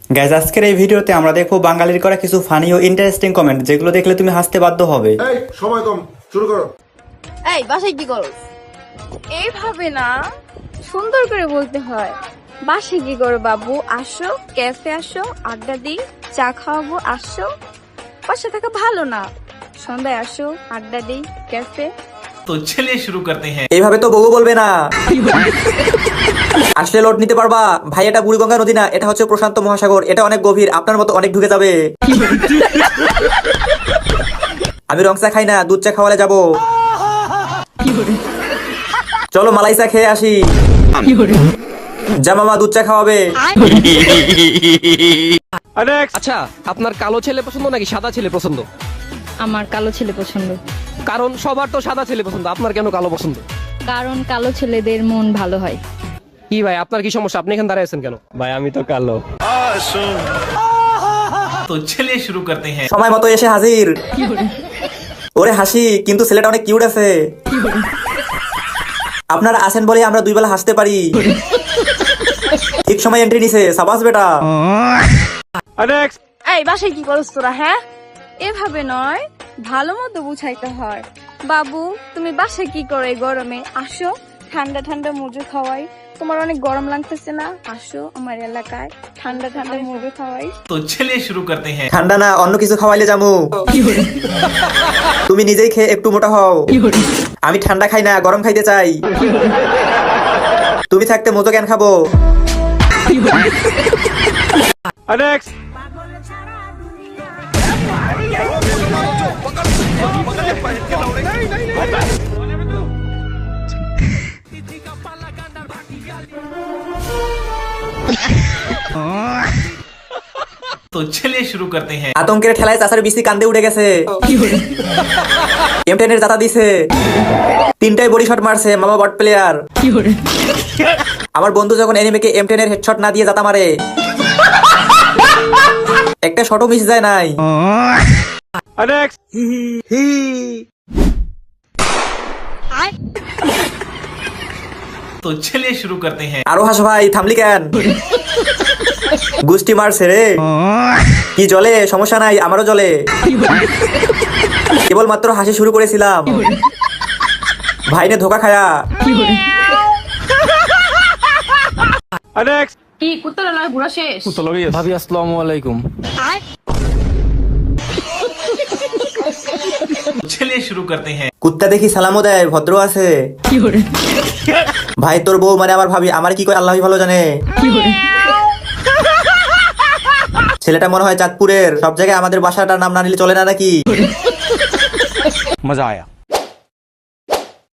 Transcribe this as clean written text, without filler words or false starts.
Guys আজকের এই ভিডিওতে আমরা দেখো বাঙালির করা কিছু ফানি ও ইন্টারেস্টিং কমেন্ট, যেগুলো দেখলে তুমি হাসতে বাধ্য হবে। এই সময় কম, শুরু করো। এই বাসায় কি করো? এইভাবে না, সুন্দর করে বলতে হয়। বাসায় কি করো বাবু? আসো, ক্যাফে আসো, আড্ডা দিই, চা খাওয়াবো, আসো। বাসা থাকা ভালো না, সন্ধ্যায় আসো, আড্ডা দিই, ক্যাফে। तो चलिए शुरू करते हैं। এইভাবে তো বউ বলবে না। আসলে লোড নিতে পারবা ভাই, এটা বুড়িগঙ্গা নদী না, এটা হচ্ছে প্রশান্ত মহাসাগর, এটা অনেক গভীর, আপনার মতো অনেক ঢুকে যাবে। আমি রং চা খাই না, দুধ চা খাওয়ালে যাবো। চলো মালাই চা খেয়ে আসি। যা মামা দুধ চা খাওয়াবে। আচ্ছা, আপনার কালো ছেলে পছন্দ নাকি সাদা ছেলে পছন্দ? আমার কালো ছেলে পছন্দ। কারণ সবার তো সাদা ছেলে পছন্দ, আপনার কেন কালো পছন্দ? কারণ কালো ছেলেদের মন ভালো হয়। কি ভাই, আপনার কি সমস্যা? আপনি এখানে দাঁড়িয়ে আছেন কেন? ভাই আমি তো কালো। तो चलिए शुरू करते हैं। সময় মতো এসে হাজির। ওরে হাসি, কিন্তু ছেলেটা অনেক কিউট আছে। আপনারা আছেন বলে আমরা দুই বেলা হাসতে পারি। ঠিক সময় এন্ট্রি নিছে, সাবাস বেটা। এই বাসায় কি করছ তোরা? হ্যাঁ, এভাবে নয়, ভালো মতো বুঝাইতে হয়। বাবু তুমি বাসায় কি করো এই গরমে? আসো, ঠান্ডা ঠান্ডা মুজু খাওয়াই। তোমার অনেক গরম লাগতেছে না? আসো আমার এলাকায়, ঠান্ডা ঠান্ডা মুজু খাওয়াই। तो चलिए शुरू करते हैं। ঠান্ডা না, অন্য কিছু খাওয়াইলে যামু। তুমি নিজেই খেয়ে একটু মোটা হও। আমি ঠান্ডা খাই না, গরম খাইতে চাই। তুমি থাকতে মতো কেন খাবো? तो चलिए शुरू करते हैं। আতঙ্কের ঠেলায় চাচার বিসি কান্দে উঠে গেছে। এম10 জাতা দিছে, তিনটাই বডি শট মারছে, মামা বট প্লেয়ার। আমার বন্ধু যখন এনিমিকে এম10 হেডশট না দিয়ে জাতা মারে, একটা শটও মিস যায় নাই। तो चलिए शुरू करते हैं। আরো হাসো ভাই, থামলি কেন? গুষ্টি মারছে রে। কি জলে? সমস্যা নাই, আমারও জলে। কেবল মাত্র হাসি শুরু করেছিলাম, ভাইনে ধোকা খায়া। কি কুত্তার নয় ঘোরা শেষ? ভাবি আসসালামু আলাইকুম। तो चलिए शुरू करते हैं। কুত্তা দেখি সালামও দেয়, ভদ্র আছে। ভাই তোর বউ মানে আমার ভাবি, আমার কি কয় আল্লাহই ভালো জানে। ছেলেটা মনে হয় চাঁদপুরের, সব জায়গায় আমাদের বাসাটার নাম না নিলে চলে না নাকি? মজা আয়া।